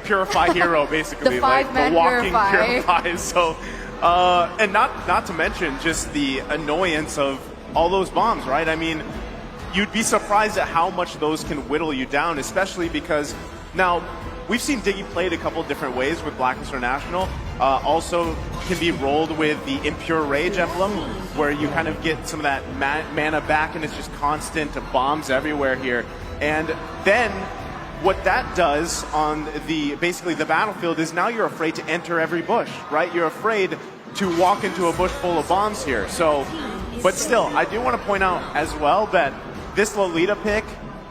Purify hero, basically. The like five-man the walking Purify. Purify. So, and not to mention just the annoyance of all those bombs, right? I mean, you'd be surprised at how much those can whittle you down, especially because now we've seen Diggy played a couple different ways with Blacklist International. Also can be rolled with the Impure Rage emblem, where you kind of get some of that mana back and it's just constant bombs everywhere here. And then what that does on basically the battlefield is now you're afraid to enter every bush, right? You're afraid to walk into a bush full of bombs here. So, but still, I do want to point out as well that this Lolita pick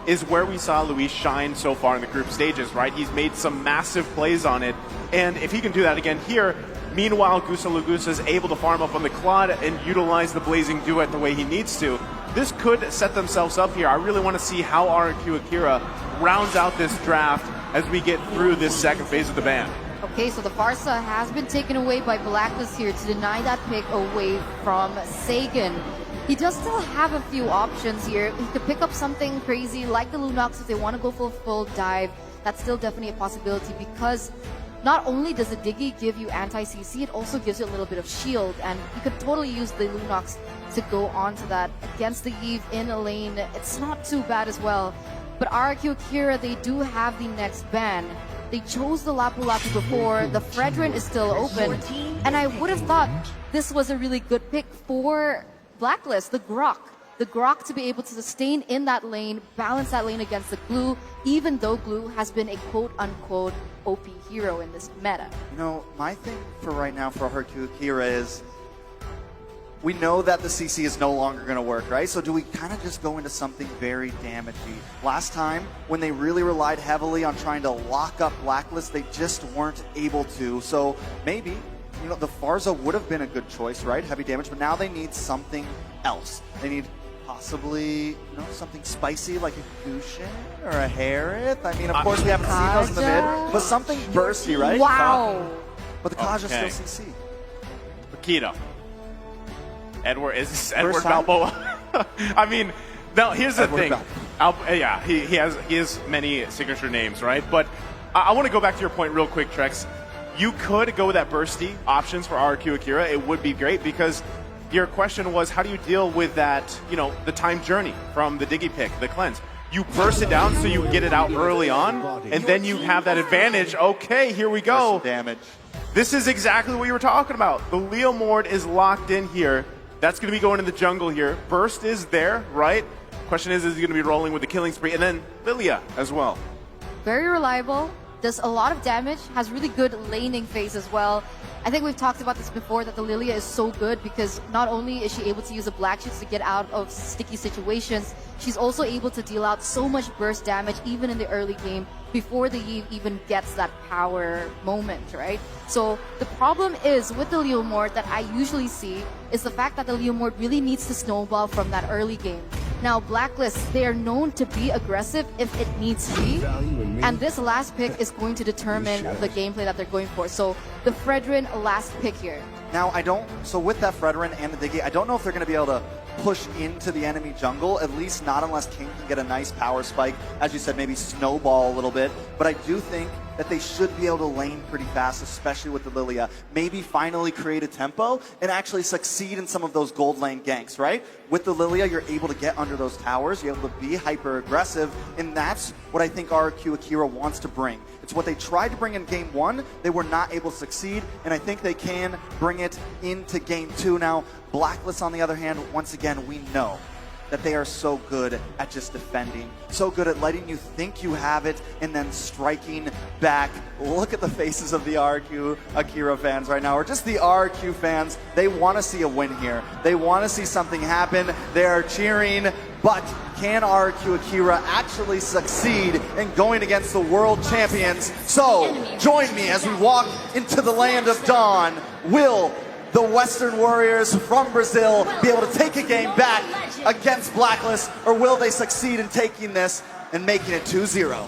is where we saw Luis shine so far in the group stages, right? He's made some massive plays on it, and if he can do that again here, meanwhile, Gusa Lugusa is able to farm up on the Claude and utilize the Blazing Duet the way he needs to. This could set themselves up here. I really want to see how RRQ Akira rounds out this draft as we get through this second phase of the ban. Okay, so the Farsa has been taken away by Blacklist here to deny that pick away from Sagan. He does still have a few options here. He could pick up something crazy like the Lunox if they want to go for a full dive. That's still definitely a possibility because not only does the Diggy give you anti-CC, it also gives you a little bit of shield, and you could totally use the Lunox to go onto that. Against the Eve in a lane, it's not too bad as well. But RRQ Akira, they do have the next ban. They chose the Lapu Lapu before, the Fredrin is still open, and I would have thought this was a really good pick for Blacklist, the Grok. The Grok to be able to sustain in that lane, balance that lane against the Glue, even though Glue has been a quote-unquote OP hero in this meta. You know, my thing for right now for RRQ Akira is we know that the CC is no longer going to work, right? So do we kind of just go into something very damaging? Last time, when they really relied heavily on trying to lock up Blacklist, they just weren't able to. So maybe, you know, the Farza would have been a good choice, right? Heavy damage, but now they need something else. They need possibly, you know, something spicy like a Gushin or a Harith. I mean, of course, we haven't seen those in the mid, but something bursty, right? Wow. But the Kaja still CC. Keto. Is Edward Balboa? I mean, now here's the Edward thing. Yeah, he has many signature names, right? But I want to go back to your point real quick, Trex. You could go with that bursty options for RRQ Akira. It would be great because your question was, how do you deal with that, you know, the time journey from the Diggy pick, the cleanse? You burst it down so you get it out early on, and then you have that advantage. Okay, here we go. Damage. This is exactly what you were talking about. The Leo Mord is locked in here. That's going to be going in the jungle here. Burst is there, right? Question is he going to be rolling with the killing spree? And then Lilia as well. Very reliable, does a lot of damage, has really good laning phase as well. I think we've talked about this before, that the Lilia is so good because not only is she able to use the Black Shoots to get out of sticky situations, she's also able to deal out so much burst damage even in the early game before the Eve even gets that power moment, right? So the problem is with the Leomord that I usually see is the fact that the Leomord really needs to snowball from that early game. Now, Blacklist, they are known to be aggressive if it needs to be, and this last pick is going to determine the gameplay that they're going for. So the Fredrin last pick here. Now, so with that Fredrin and the Diggy, I don't know if they're going to be able to push into the enemy jungle, at least not unless King can get a nice power spike. As you said, maybe snowball a little bit. But I do think that they should be able to lane pretty fast, especially with the Lilia. Maybe finally create a tempo and actually succeed in some of those gold lane ganks, right? With the Lilia, you're able to get under those towers, you're able to be hyper aggressive, and that's what I think RRQ Akira wants to bring. It's what they tried to bring in game one, they were not able to succeed, and I think they can bring it into game two. Now, Blacklist, on the other hand, once again, we know that they are so good at just defending, so good at letting you think you have it and then striking back. Look at the faces of the RRQ Akira fans right now, or just the RRQ fans. They want to see a win here. They want to see something happen. They are cheering, but can RRQ Akira actually succeed in going against the world champions? So, join me as we walk into the land of dawn. Will the Western Warriors from Brazil be able to take a game back against Blacklist, or will they succeed in taking this and making it 2-0?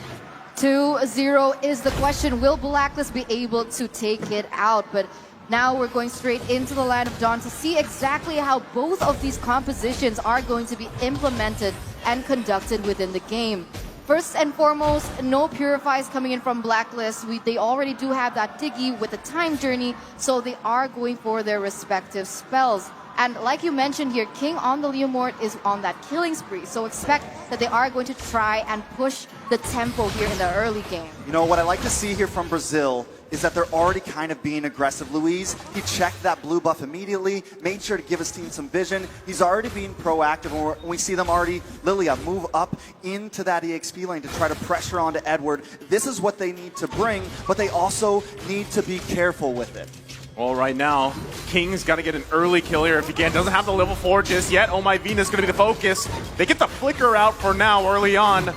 2-0 is the question. Will Blacklist be able to take it out? But now we're going straight into the Land of Dawn to see exactly how both of these compositions are going to be implemented and conducted within the game. First and foremost, no Purifies coming in from Blacklist. They already do have that Diggy with the Time Journey, so they are going for their respective spells. And like you mentioned here, King on the Leomord is on that killing spree, so expect that they are going to try and push the tempo here in the early game. You know, what I like to see here from Brazil is that they're already kind of being aggressive. Luis, he checked that blue buff immediately, made sure to give his team some vision. He's already being proactive, and we see them already, Lilia, move up into that EXP lane to try to pressure onto Edward. This is what they need to bring, but they also need to be careful with it. Well, right now, King's got to get an early kill here if he can. Doesn't have the level 4 just yet. Oh My Venus going to be the focus. They get the flicker out for now early on.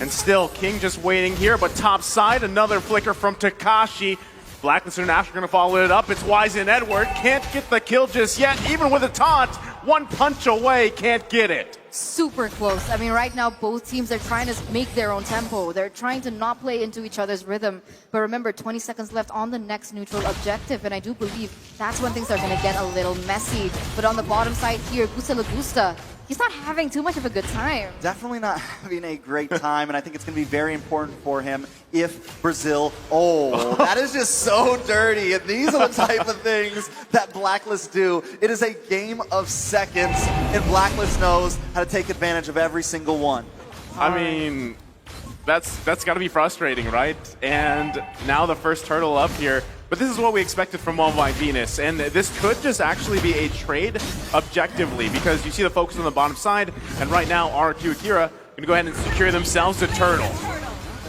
And still, King just waiting here. But top side, another flicker from Takashi. Blacklist International going to follow it up. It's Wise and Edward. Can't get the kill just yet. Even with a taunt, one punch away, can't get it. Super close. I mean, right now, both teams are trying to make their own tempo. They're trying to not play into each other's rhythm. But remember, 20 seconds left on the next neutral objective, and I do believe that's when things are going to get a little messy. But on the bottom side here, Gusta Lagusta, he's not having too much of a good time. Definitely not having a great time, and I think it's going to be very important for him if Brazil... Oh, that is just so dirty, and these are the type of things that Blacklist do. It is a game of seconds, and Blacklist knows how to take advantage of every single one. I mean, that's got to be frustrating, right? And now the first turtle up here. But this is what we expected from Oh My Venus, and this could just actually be a trade objectively, because you see the focus on the bottom side, and right now RRQ Akira going to go ahead and secure themselves a turtle.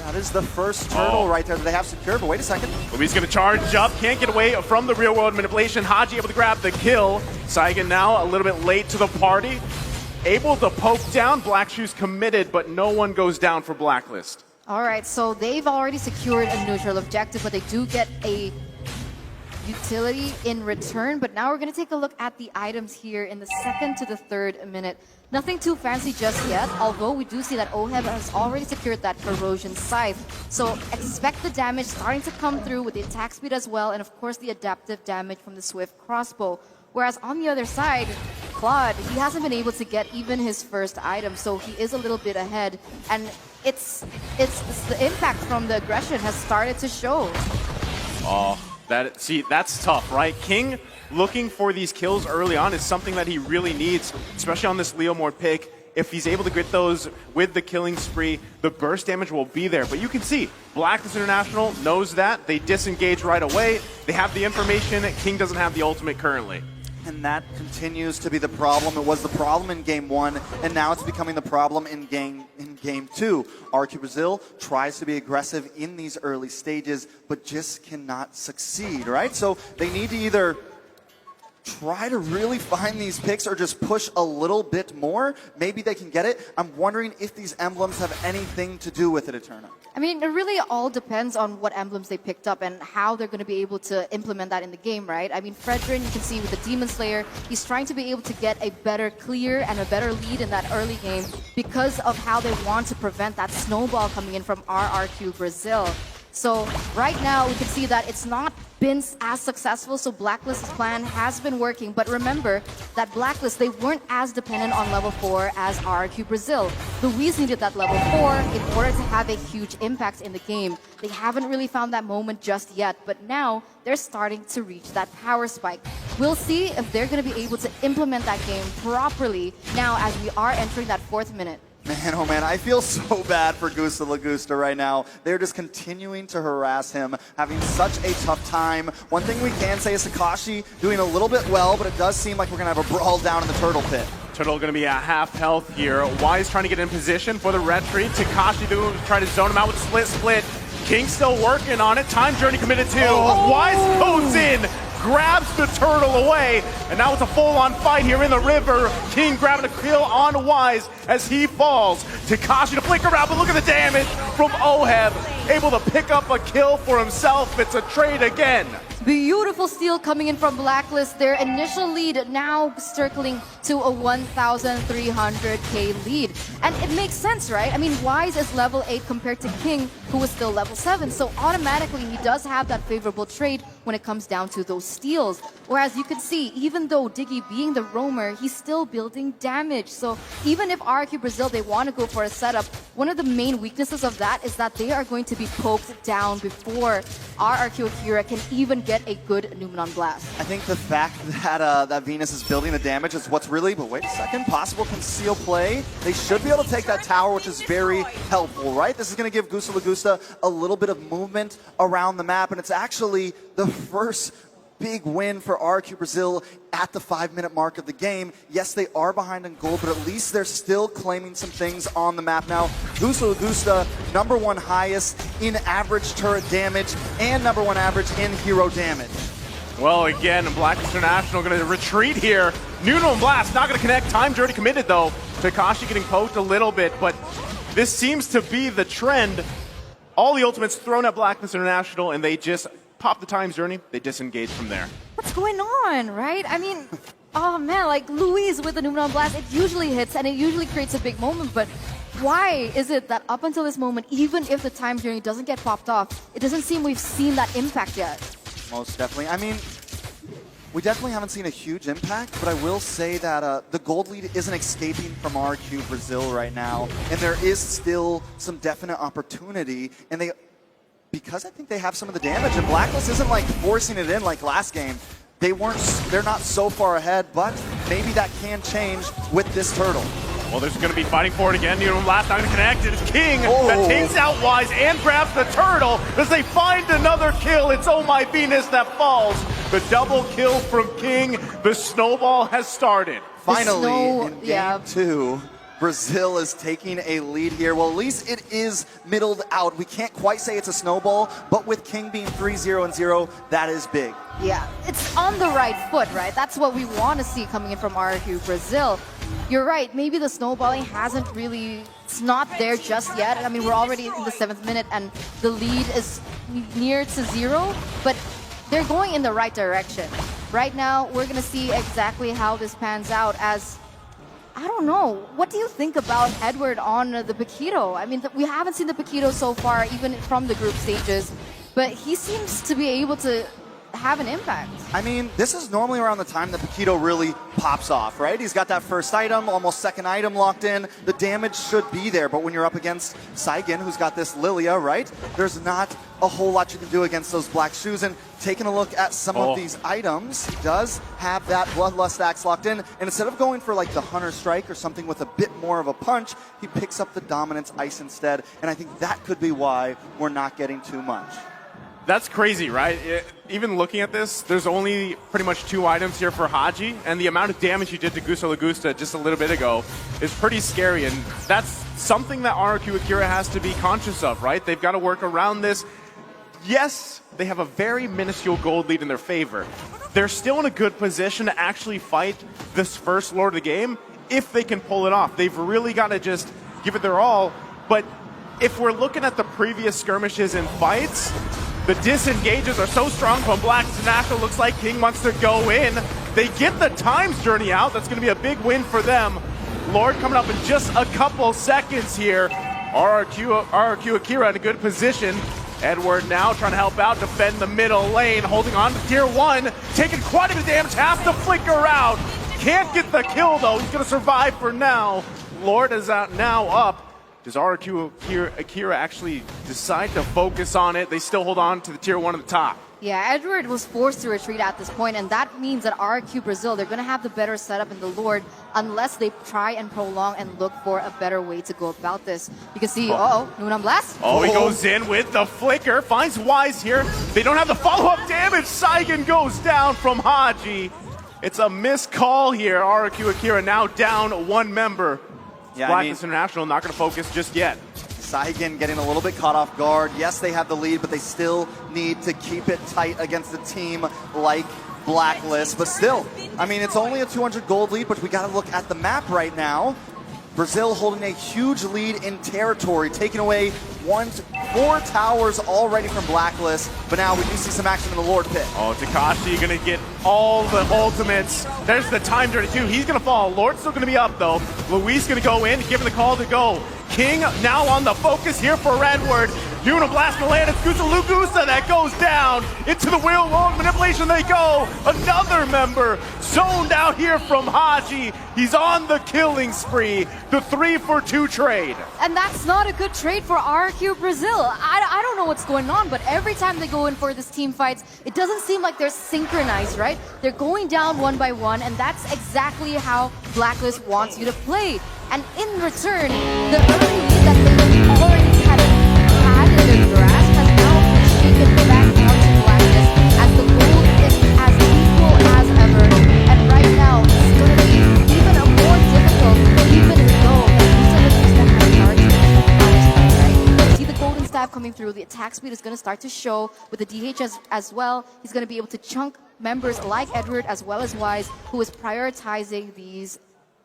That is the first turtle right there that they have secured, but wait a second. Luis going to charge up, can't get away from the real-world manipulation. Haji able to grab the kill. Saigon now a little bit late to the party. Able to poke down. Black Shoes committed, but no one goes down for Blacklist. All right, so they've already secured a neutral objective, but they do get a utility in return. But now we're going to take a look at the items here in the second to the third minute. Nothing too fancy just yet, although we do see that Oheb has already secured that Corrosion Scythe. So expect the damage starting to come through with the attack speed as well, and of course the adaptive damage from the Swift Crossbow. Whereas on the other side, Claude, he hasn't been able to get even his first item, so he is a little bit ahead. And it's the impact from the aggression has started to show. Oh, that's tough, right? King looking for these kills early on is something that he really needs, especially on this Leomord pick. If he's able to get those with the killing spree, the burst damage will be there. But you can see, Blacklist International knows that. They disengage right away. They have the information. King doesn't have the ultimate currently. And that continues to be the problem. It was the problem in Game 1, and now it's becoming the problem in Game 2. RRQ Brazil tries to be aggressive in these early stages, but just cannot succeed, right? So they need to either try to really find these picks or just push a little bit more. Maybe they can get it. I'm wondering if these emblems have anything to do with it, Eterna. I mean, it really all depends on what emblems they picked up and how they're going to be able to implement that in the game, right? I mean, Fredrin, you can see with the Demon Slayer, he's trying to be able to get a better clear and a better lead in that early game because of how they want to prevent that snowball coming in from RRQ Brazil. So right now, we can see that it's not been as successful, so Blacklist's plan has been working. But remember that Blacklist, they weren't as dependent on level 4 as RRQ Brazil. Luis needed that level 4 in order to have a huge impact in the game. They haven't really found that moment just yet, but now they're starting to reach that power spike. We'll see if they're going to be able to implement that game properly now as we are entering that 4th minute. Man, oh man, I feel so bad for Gusta Lagusta right now. They're just continuing to harass him, having such a tough time. One thing we can say is Takashi doing a little bit well, but it does seem like we're going to have a brawl down in the turtle pit. Turtle going to be at half health here. Wise trying to get in position for the retreat. Takashi trying to zone him out with split. King still working on it. Time Journey committed too. Wise goes in, grabs the turtle away, and now it's a full-on fight here in the river. King grabbing a kill on Wise as he falls. Takashi to flicker out, but look at the damage from Oheb. Able to pick up a kill for himself. It's a trade again. Beautiful steal coming in from Blacklist. Their initial lead now circling to a 1,300k lead. And it makes sense, right? I mean, Wise is level 8 compared to King, who is still level 7. So automatically, he does have that favorable trade when it comes down to those steals. Whereas you can see, even though Diggy being the roamer, he's still building damage. So even if RRQ Brazil, they want to go for a setup, one of the main weaknesses of that is that they are going to be poked down before RRQ Akira can even get a good Numenon Blast. I think the fact that that Venus is building the damage is what's really, but wait a second, possible conceal play. They should be able to take that tower, which is very helpful, right? This is going to give Gusta Lagusta a little bit of movement around the map, and it's actually the first big win for RRQ Brazil at the 5-minute mark of the game. Yes, they are behind in gold, but at least they're still claiming some things on the map now. Gusta Lagusta, #1 highest in average turret damage and #1 average in hero damage. Well, again, Black International going to retreat here. Numenon Blast not going to connect. Time's already committed, though. Takashi getting poked a little bit, but this seems to be the trend. All the ultimates thrown at Blackness International, and they just pop the Time's Journey. They disengage from there. What's going on, right? I mean, oh man, like Luis with the Numenon Blast, it usually hits and it usually creates a big moment, but why is it that up until this moment, even if the Time Journey doesn't get popped off, it doesn't seem we've seen that impact yet? Most definitely. I mean, we definitely haven't seen a huge impact, but I will say that the gold lead isn't escaping from RRQ Brazil right now, and there is still some definite opportunity, and because I think they have some of the damage, and Blacklist isn't like forcing it in like last game. They're not so far ahead, but maybe that can change with this turtle. Well, there's going to be fighting for it again. Numenon Blast not going to connect. It is King that takes out Wise and grabs the turtle as they find another kill. It's Oh My Venus that falls. The double kill from King. The snowball has started. Finally, in game 2. Brazil is taking a lead here. Well, at least it is middled out. We can't quite say it's a snowball, but with King being 3-0 and 0, that is big. Yeah, it's on the right foot, right? That's what we want to see coming in from RRQ Brazil. You're right, maybe the snowballing hasn't really, it's not there just yet. I mean, we're already in the 7th minute and the lead is near to 0, but they're going in the right direction. Right now, we're going to see exactly how this pans out as, I don't know. What do you think about Edward on the Paquito? I mean, we haven't seen the Paquito so far, even from the group stages, but he seems to be able to have an impact. I mean, this is normally around the time that Paquito really pops off, right? He's got that first item, almost second item locked in. The damage should be there, but when you're up against Saigen, who's got this Lilia, right? There's not a whole lot you can do against those black shoes. And taking a look at some of these items, he does have that Bloodlust Axe locked in. And instead of going for like the Hunter Strike or something with a bit more of a punch, he picks up the Dominance Ice instead. And I think that could be why we're not getting too much. That's crazy, right? Even looking at this, there's only pretty much 2 items here for Haji, and the amount of damage he did to Gusta Lagusta just a little bit ago is pretty scary, and that's something that RRQ Akira has to be conscious of, right? They've got to work around this. Yes, they have a very minuscule gold lead in their favor. They're still in a good position to actually fight this first Lord of the game if they can pull it off. They've really got to just give it their all, but if we're looking at the previous skirmishes and fights, the disengages are so strong from Black International. Looks like King wants to go in. They get the Time's Journey out. That's going to be a big win for them. Lord coming up in just a couple seconds here. RRQ Akira in a good position. Edward now trying to help out, defend the middle lane, holding on to tier 1, taking quite a bit of damage, has to flicker out. Can't get the kill though. He's going to survive for now. Lord is out now up. Does RRQ Akira actually decide to focus on it? They still hold on to the tier 1 at the top. Yeah, Edward was forced to retreat at this point, and that means that RRQ Brazil, they're going to have the better setup in the Lord unless they try and prolong and look for a better way to go about this. You can see, Numenon Blast. Oh, he goes in with the flicker, finds Wise here. They don't have the follow-up damage. Saigen goes down from Haji. It's a missed call here. RRQ Akira now down 1 member. Yeah, Blackness International not going to focus just yet. Saigen getting a little bit caught off guard. Yes, they have the lead, but they still need to keep it tight against a team like Blacklist. But still, I mean, it's only a 200 gold lead, but we got to look at the map right now. Brazil holding a huge lead in territory, taking away 4 towers already from Blacklist, but now we do see some action in the Lord Pit. Oh, Takashi gonna get all the ultimates. There's the Time Journey too. He's gonna fall. Lord's still gonna be up though. Luis gonna go in, give him the call to go. King now on the focus here for Edward. Doing a blast to land. It's Gusa that goes down. Into the wheel load manipulation they go. Another member zoned out here from Haji. He's on the killing spree. The 3-for-2 trade. And that's not a good trade for RRQ Brazil. I don't know what's going on, but every time they go in for this team fights, it doesn't seem like they're synchronized, right? They're going down one by one, and that's exactly how Blacklist wants you to play. And in return, the early lead that they already had in their grasp has now been shaken back onto Blacklist as the gold is as equal as ever. And right now, it's going to be even a more difficult, even though Gusa has started to power spike, right? See the golden stab coming through, the attack speed is going to start to show with the DH as well. He's going to be able to chunk members like Edward as well as Wise, who is prioritizing these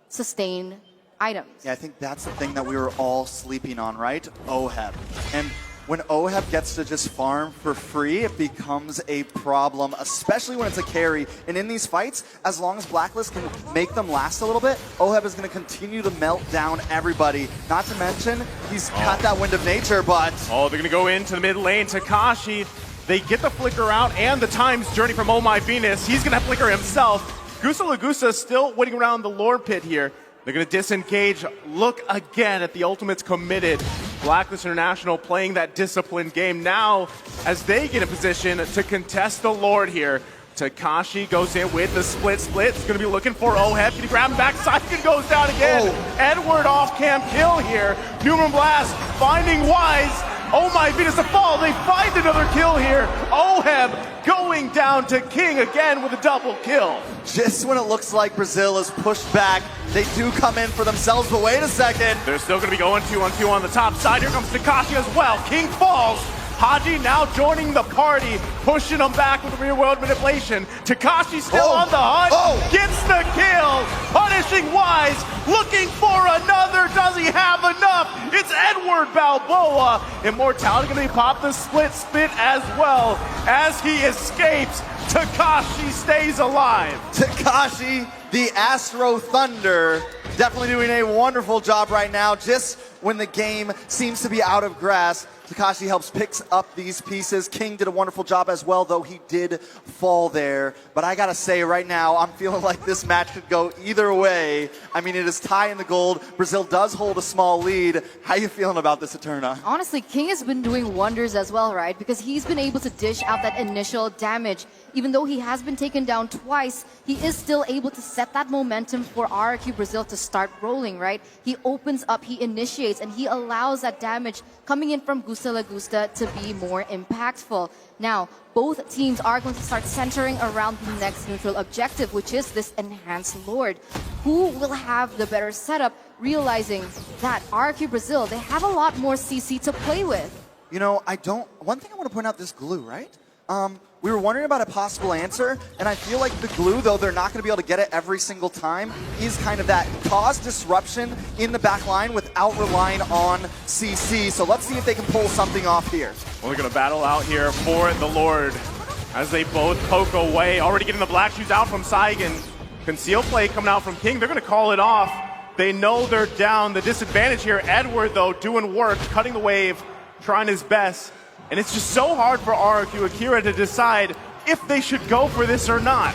sustain items. Yeah, I think that's the thing that we were all sleeping on, right? OHEB. And when OHEB gets to just farm for free, it becomes a problem, especially when it's a carry. And in these fights, as long as Blacklist can make them last a little bit, OHEB is going to continue to melt down everybody. Not to mention, he's got that wind of nature, but... Oh, they're going to go into the mid lane. Takashi, they get the flicker out and the time's journey from Oh My Venus. He's going to flicker himself. Gusa still waiting around the Lord Pit here. They're going to disengage. Look again at the ultimates committed. Blacklist International playing that disciplined game now as they get in position to contest the Lord here. Takashi goes in with the split. It's going to be looking for OHEB. Can he grab him backside? It goes down again. Oh. Edward off cam kill here. Newman Blast finding Wise. Oh My Venus, a fall. They find another kill here. OHEB going down to King again with a double kill. Just when it looks like Brazil is pushed back, they do come in for themselves, but wait a second. They're still going to be going 2-on-2 on the top side. Here comes Takashi as well. King falls. Haji now joining the party, pushing him back with rear world manipulation. Takashi still on the hunt, gets the kill, punishing Wise, looking for another. Does he have enough? It's Edward Balboa. Immortality going to pop the split as well as he escapes. Takashi stays alive. Takashi, the Astro Thunder, definitely doing a wonderful job right now. Just when the game seems to be out of grasp, Takashi helps pick up these pieces. King did a wonderful job as well, though he did fall there. But I gotta say, right now, I'm feeling like this match could go either way. I mean, it is tie in the gold. Brazil does hold a small lead. How you feeling about this, Eterna? Honestly, King has been doing wonders as well, right? Because he's been able to dish out that initial damage. Even though he has been taken down twice, he is still able to set that momentum for RRQ Brazil to start rolling, right? He opens up, he initiates, and he allows that damage coming in from Gusa to be more impactful. Now, both teams are going to start centering around the next neutral objective, which is this Enhanced Lord. Who will have the better setup, realizing that RRQ Brazil, they have a lot more CC to play with? You know, one thing I want to point out, this glue, right? We were wondering about a possible answer, and I feel like the glue, though they're not going to be able to get it every single time, is kind of that cause disruption in the back line without relying on CC. So let's see if they can pull something off here. Well, they're going to battle out here for the Lord as they both poke away. Already getting the black shoes out from Saigon. Conceal play coming out from King. They're going to call it off. They know they're down. The disadvantage here, Edward, though, doing work, cutting the wave, trying his best. And it's just so hard for RRQ Akira to decide if they should go for this or not.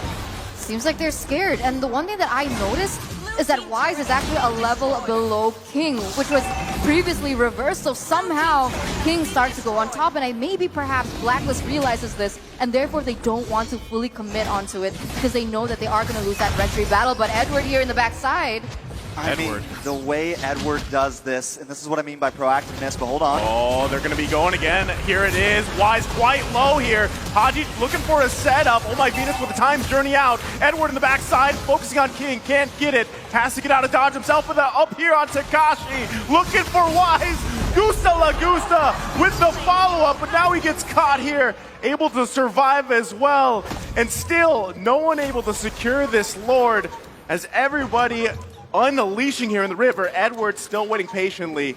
Seems like they're scared. And the one thing that I noticed is that Wise is actually a level below King, which was previously reversed. So somehow King starts to go on top, and maybe perhaps Blacklist realizes this, and therefore they don't want to fully commit onto it because they know that they are going to lose that retry battle. But Edward here in the backside. I mean, the way Edward does this, and this is what I mean by proactiveness, but hold on. Oh, they're going to be going again. Here it is. Wise quite low here. Haji looking for a setup. Oh My Venus with the time's journey out. Edward in the backside, focusing on King. Can't get it. Has to get out of dodge himself with up here on Takashi. Looking for Wise. Gusa with the follow-up, but now he gets caught here. Able to survive as well. And still, no one able to secure this Lord as everybody unleashing here in the river. Edward still waiting patiently.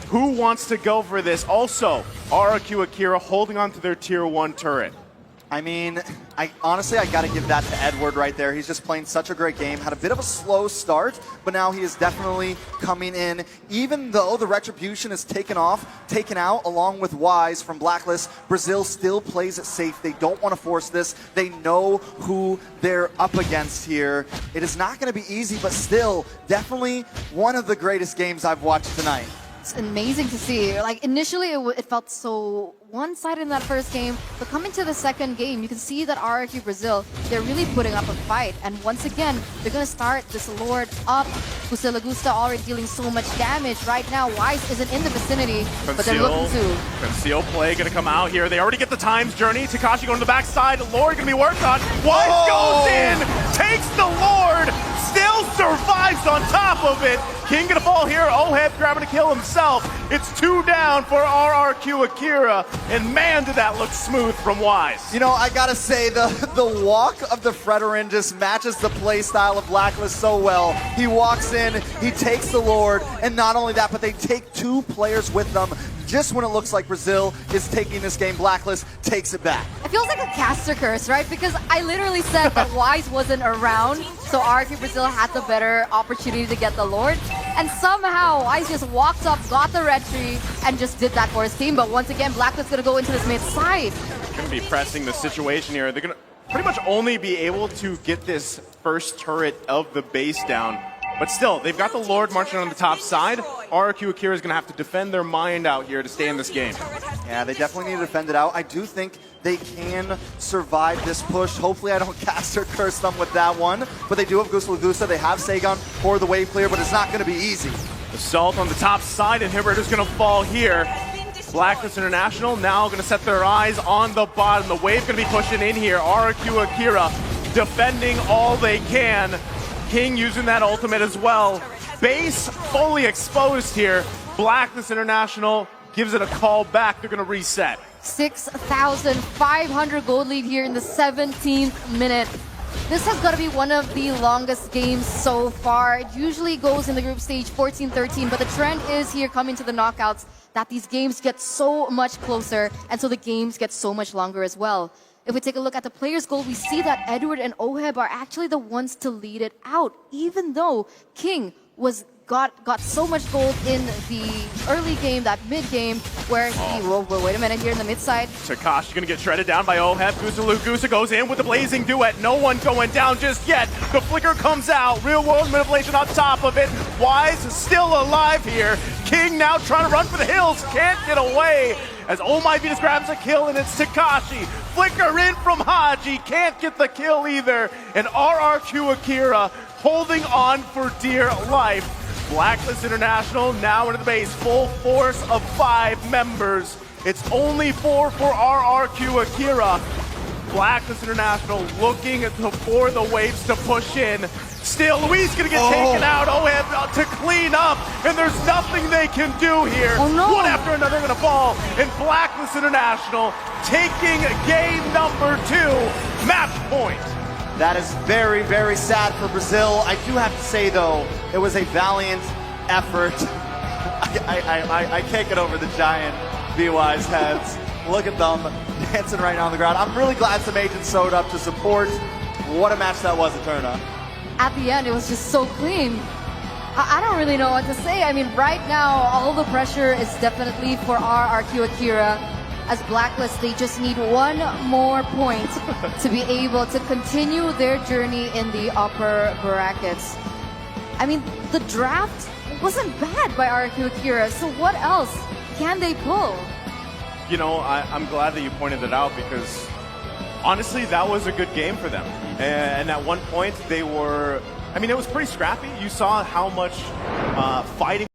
Who wants to go for this? Also, RRQ Akira holding on to their tier 1 turret. I mean, honestly, I got to give that to Edward right there. He's just playing such a great game. Had a bit of a slow start, but now he is definitely coming in. Even though the Retribution is taken out along with Wise from Blacklist, Brazil still plays it safe. They don't want to force this. They know who they're up against here. It is not going to be easy, but still, definitely one of the greatest games I've watched tonight. It's amazing to see. Like, initially, it felt so one-sided in that first game, but coming to the second game, you can see that RRQ Brazil, they're really putting up a fight. And once again, they're going to start this Lord up. Gusta already dealing so much damage. Right now, Wise isn't in the vicinity, but they're looking to. Conceal play going to come out here. They already get the times journey. Takashi going to the backside. Lord going to be worked on. Wise goes in, takes the Lord, still survives on top of it. King going to fall here. Oheb grabbing a kill himself. It's 2 down for RRQ Akira. And man, did that look smooth from Wise. You know, I gotta say, the walk of the Fredrin just matches the play style of Blacklist so well. He walks in, he takes the Lord, and not only that, but they take 2 players with them. Just when it looks like Brazil is taking this game, Blacklist takes it back. It feels like a caster curse, right? Because I literally said that Wise wasn't around, so RRQ Brazil had the better opportunity to get the Lord. And somehow, Wise just walked up, got the red tree, and just did that for his team. But once again, Blacklist going to go into this mid side. Going to be pressing the situation here. They're going to pretty much only be able to get this first turret of the base down. But still, they've got the Lord marching on the top side. RRQ Akira is going to have to defend their mind out here to stay in this game. Yeah, they definitely need to defend it out. I do think they can survive this push. Hopefully I don't cast or curse them with that one. But they do have Gusta. They have Sagan for the wave clear, but it's not going to be easy. Assault on the top side, and Hibbert is going to fall here. Blacklist International now going to set their eyes on the bottom. The wave going to be pushing in here. RRQ Akira defending all they can. King using that ultimate as well. Base fully exposed here. Blacklist International gives it a call back. They're going to reset. 6,500 gold lead here in the 17th minute. This has got to be one of the longest games so far. It usually goes in the group stage 14-13, but the trend is here coming to the knockouts that these games get so much closer, and so the games get so much longer as well. If we take a look at the players' goal, we see that Edward and Oheb are actually the ones to lead it out, even though King got so much gold in the early game, that mid game, where he, well, wait a minute, here in the mid side. Takashi gonna get shredded down by Oheb. Gusa goes in with the blazing duet. No one going down just yet. The flicker comes out. Real world manipulation on top of it. Wise is still alive here. King now trying to run for the hills. Can't get away. As Oh My Venus grabs a kill, and it's Takashi. Flicker in from Haji. Can't get the kill either. And RRQ Akira holding on for dear life. Blacklist International now into the base. Full force of 5 members. It's only 4 for RRQ Akira. Blacklist International looking for the waves to push in. Still, Luis gonna get taken out. Oheb to clean up, and there's nothing they can do here. Oh, no. One after another gonna fall, and Blacklist International taking game number 2, match point. That is very, very sad for Brazil. I do have to say, though, it was a valiant effort. I can't get over the giant B-Wise heads. Look at them dancing right now on the ground. I'm really glad some agents showed up to support. What a match that was, Eterna. At the end, it was just so clean. I don't really know what to say. I mean, right now, all the pressure is definitely for RRQ Akira. As Blacklist, they just need 1 more point to be able to continue their journey in the upper brackets. I mean, the draft wasn't bad by RRQ Akira, so what else can they pull? You know, I'm glad that you pointed it out, because honestly, that was a good game for them. And at one point, they were, I mean, it was pretty scrappy. You saw how much fighting